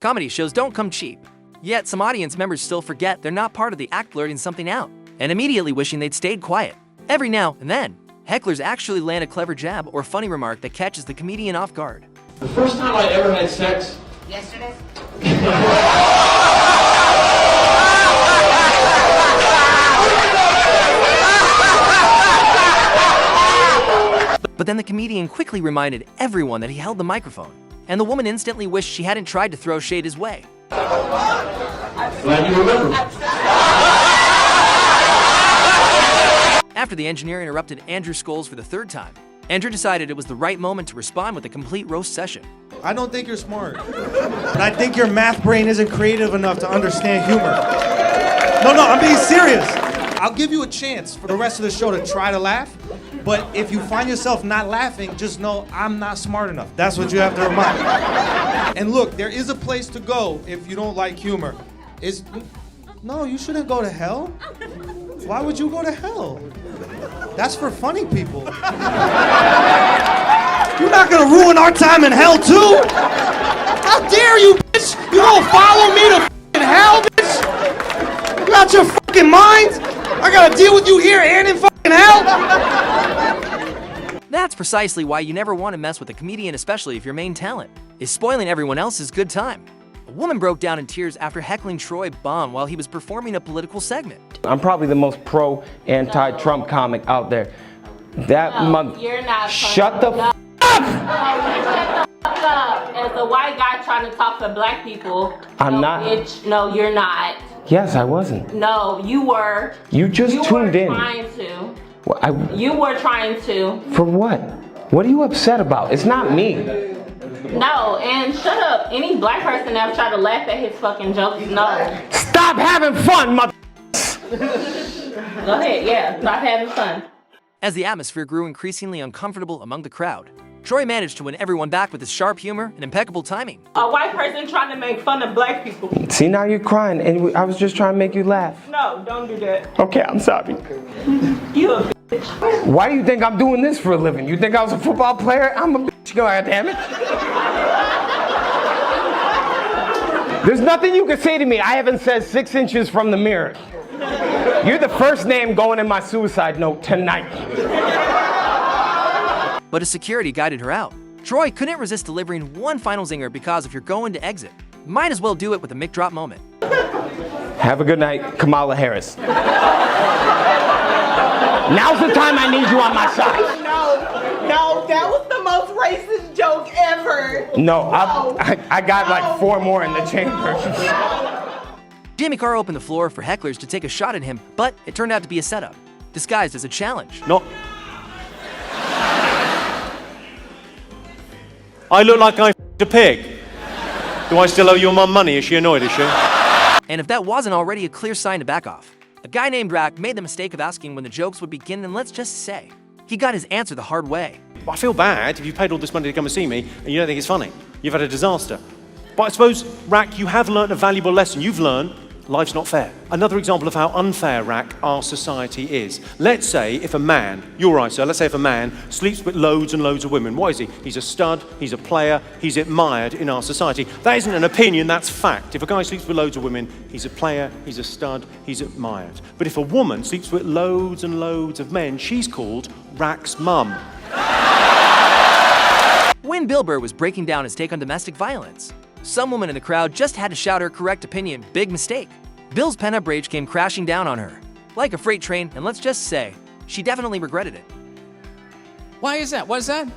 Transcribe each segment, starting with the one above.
Comedy shows don't come cheap. Yet some audience members still forget they're not part of the act blurting something out, and immediately wishing they'd stayed quiet. Every now and then, hecklers actually land a clever jab or funny remark that catches the comedian off guard. The first time I ever had sex? Yesterday? But then the comedian quickly reminded everyone that he held the microphone, and the woman instantly wished she hadn't tried to throw shade his way. Glad you remember. After the engineer interrupted Andrew Scholes for the third time, Andrew decided it was the right moment to respond with a complete roast session. I don't think you're smart, but I think your math brain isn't creative enough to understand humor. No, I'm being serious. I'll give you a chance for the rest of the show to try to laugh, but if you find yourself not laughing, just know I'm not smart enough. That's what you have to remind. And look, there is a place to go if you don't like humor. No, you shouldn't go to hell. Why would you go to hell? That's for funny people. You're not gonna ruin our time in hell too? How dare you, bitch? You gonna follow me to f***ing hell, bitch? You out your fucking mind? I gotta deal with you here and in fucking hell? That's precisely why you never want to mess with a comedian, especially if your main talent is spoiling everyone else's good time. A woman broke down in tears after heckling Troy Bond while he was performing a political segment. I'm probably the most pro-anti-Trump comic out there. You're not. Shut the f*** up! Shut the f*** up. As a white guy trying to talk to black people. I'm not. Bitch, no, you're not. Yes, I wasn't. No, you were. You just tuned in. You were trying to. Well, you were trying to. For what? What are you upset about? It's not me. No, and shut up. Any black person that tried to laugh at his fucking jokes, no. Stop having fun, mother. Go ahead, yeah, stop having fun. As the atmosphere grew increasingly uncomfortable among the crowd, Troy managed to win everyone back with his sharp humor and impeccable timing. A white person trying to make fun of black people. See, now you're crying, and I was just trying to make you laugh. No, don't do that. Okay, I'm sorry. You a bitch. Why do you think I'm doing this for a living? You think I was a football player? I'm a bitch. God damn it. There's nothing you can say to me I haven't said 6 inches from the mirror. You're the first name going in my suicide note tonight. But as security guided her out, Troy couldn't resist delivering one final zinger because if you're going to exit, might as well do it with a mic drop moment. Have a good night, Kamala Harris. Now's the time I need you on my side. No, that was the most racist joke ever. No, I got like 4 more in the chamber. Jimmy Carr opened the floor for hecklers to take a shot at him, but it turned out to be a setup, disguised as a challenge. No. I look like I f***ed a pig. Do I still owe your mum money? Is she annoyed, is she? And if that wasn't already a clear sign to back off, a guy named Rack made the mistake of asking when the jokes would begin, and let's just say, he got his answer the hard way. I feel bad if you paid all this money to come and see me and you don't think it's funny. You've had a disaster. But I suppose, Rack, you have learned a valuable lesson. You've learned life's not fair. Another example of how unfair, Rack, our society is. Let's say if a man, you're right, sir, let's say if a man sleeps with loads and loads of women, what is he? He's a stud, he's a player, he's admired in our society. That isn't an opinion, that's fact. If a guy sleeps with loads of women, he's a player, he's a stud, he's admired. But if a woman sleeps with loads and loads of men, she's called Rack's mum. When Bill Burr was breaking down his take on domestic violence, some woman in the crowd just had to shout her correct opinion, big mistake. Bill's pent-up rage came crashing down on her, like a freight train, and let's just say, she definitely regretted it. Why is that? What is that?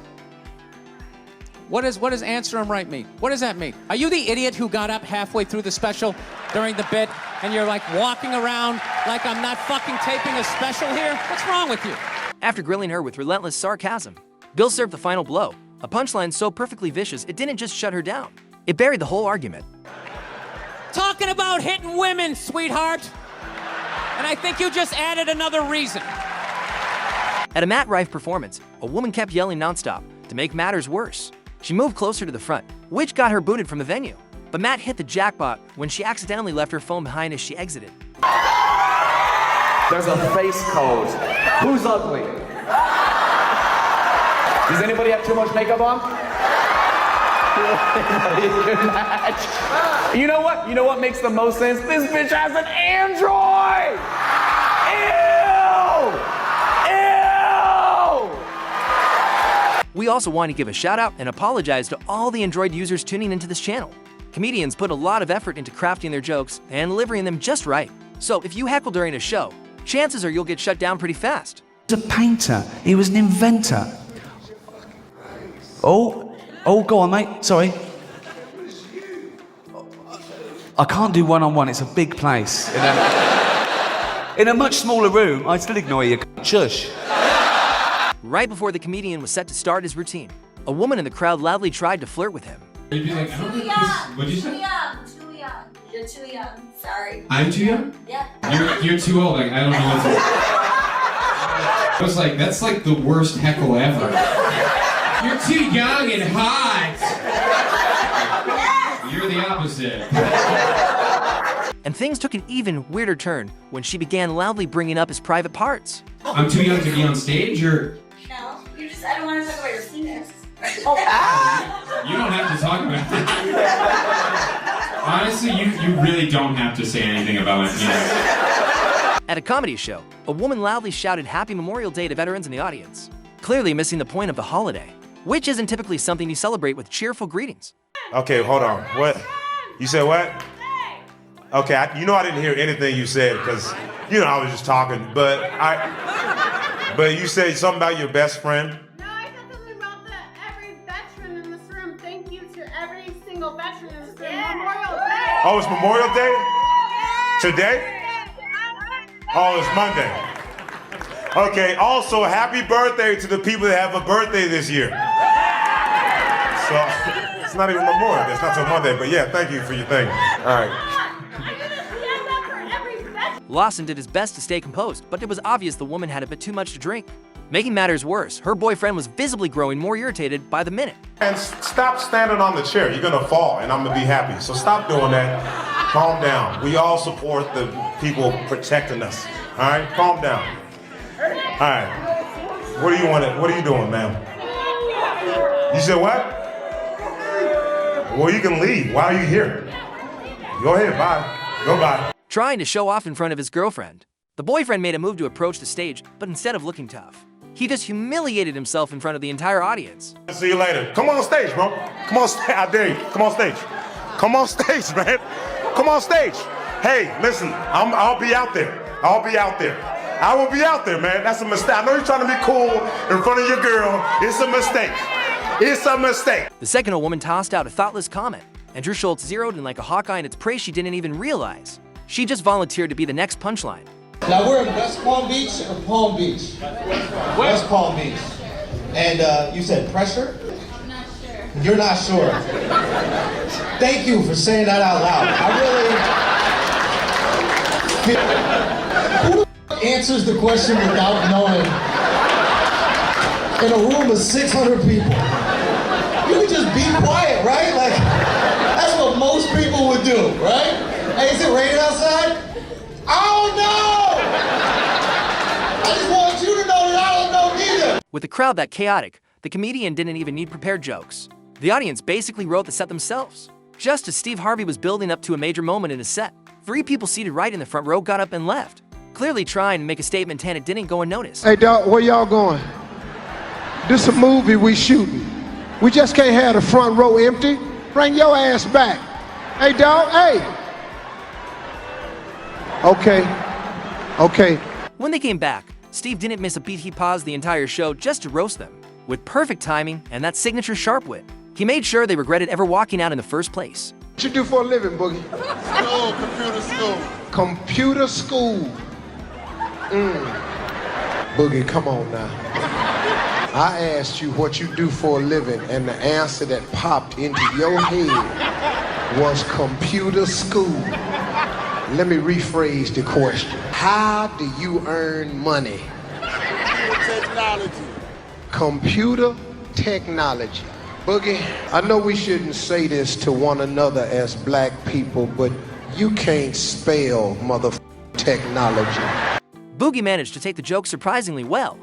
What does answer him right mean? What does that mean? Are you the idiot who got up halfway through the special during the bit and you're like walking around like I'm not fucking taping a special here? What's wrong with you? After grilling her with relentless sarcasm, Bill served the final blow, a punchline so perfectly vicious it didn't just shut her down. It buried the whole argument. Talking about hitting women, sweetheart. And I think you just added another reason. At a Matt Rife performance, a woman kept yelling nonstop to make matters worse. She moved closer to the front, which got her booted from the venue. But Matt hit the jackpot when she accidentally left her phone behind as she exited. There's a face code. Who's ugly? Does anybody have too much makeup on? Unmatched. You know what? You know what makes the most sense? This bitch has an Android! Ew! Ew! We also want to give a shout out and apologize to all the Android users tuning into this channel. Comedians put a lot of effort into crafting their jokes and delivering them just right. So if you heckle during a show, chances are you'll get shut down pretty fast. He was a painter. He was an inventor. Oh, go on, mate. Sorry. I can't do one-on-one. It's a big place. In a much smaller room, I'd still ignore you. Shush. Right before the comedian was set to start his routine, a woman in the crowd loudly tried to flirt with him. You'd be like, I don't think this. What'd you say? Too young. You're too young. Sorry. I'm too young? Yeah. You're too old. Like, I don't know what to I was like, that's like the worst heckle ever. You're too young and hot. You're the opposite. And things took an even weirder turn when she began loudly bringing up his private parts. I'm too young to be on stage, or? No, I don't want to talk about your penis. You don't have to talk about it. Honestly, you really don't have to say anything about my penis. At a comedy show, a woman loudly shouted Happy Memorial Day to veterans in the audience, clearly missing the point of the holiday, which isn't typically something you celebrate with cheerful greetings. Okay, hold on. What? You said what? Okay, I didn't hear anything you said because, I was just talking, but you said something about your best friend. No, I said something about every veteran in this room. Thank you to every single veteran in this room. Memorial Day. Oh, it's Memorial Day? Today? Oh, it's Monday. Okay, also, happy birthday to the people that have a birthday this year. So, it's not even Memorial Day, it's not till Monday, but yeah, thank you for your thing. All right. Lawson did his best to stay composed, but it was obvious the woman had a bit too much to drink. Making matters worse, her boyfriend was visibly growing more irritated by the minute. And stop standing on the chair, you're gonna fall, and I'm gonna be happy. So stop doing that, calm down. We all support the people protecting us, all right? Calm down. All right, what are you doing, ma'am? You said what? Well, you can leave. Why are you here? Go ahead, bye. Go bye. Trying to show off in front of his girlfriend, the boyfriend made a move to approach the stage, but instead of looking tough, he just humiliated himself in front of the entire audience. See you later. Come on stage, bro. Come on stage. I dare you. Come on stage. Come on stage, man. Come on stage. Hey, listen, I'll be out there. I'll be out there. I will be out there, man. That's a mistake. I know you're trying to be cool in front of your girl. It's a mistake. It's a mistake. The second, a woman tossed out a thoughtless comment, and Drew Schultz zeroed in like a hawkeye in its prey she didn't even realize. She just volunteered to be the next punchline. Now we're in West Palm Beach or Palm Beach? West Palm Beach. And you said pressure? I'm not sure. You're not sure. Thank you for saying that out loud. I really... Who the answers the question without knowing? In a room of 600 people. You could just be quiet, right? Like, that's what most people would do, right? Hey, is it raining outside? I don't know! I just want you to know that I don't know neither! With the crowd that chaotic, the comedian didn't even need prepared jokes. The audience basically wrote the set themselves. Just as Steve Harvey was building up to a major moment in his set, 3 people seated right in the front row got up and left, clearly trying to make a statement, and it didn't go unnoticed. Hey, dog, where y'all going? This a movie we shooting. We just can't have the front row empty. Bring your ass back. Hey, dog, hey! Okay. When they came back, Steve didn't miss a beat. He paused the entire show just to roast them. With perfect timing and that signature sharp wit, he made sure they regretted ever walking out in the first place. What you do for a living, Boogie? Computer school. Computer school. Boogie, come on now. I asked you what you do for a living, and the answer that popped into your head was computer school. Let me rephrase the question. How do you earn money? Technology. Computer technology. Boogie, I know we shouldn't say this to one another as black people, but you can't spell technology. Boogie managed to take the joke surprisingly well,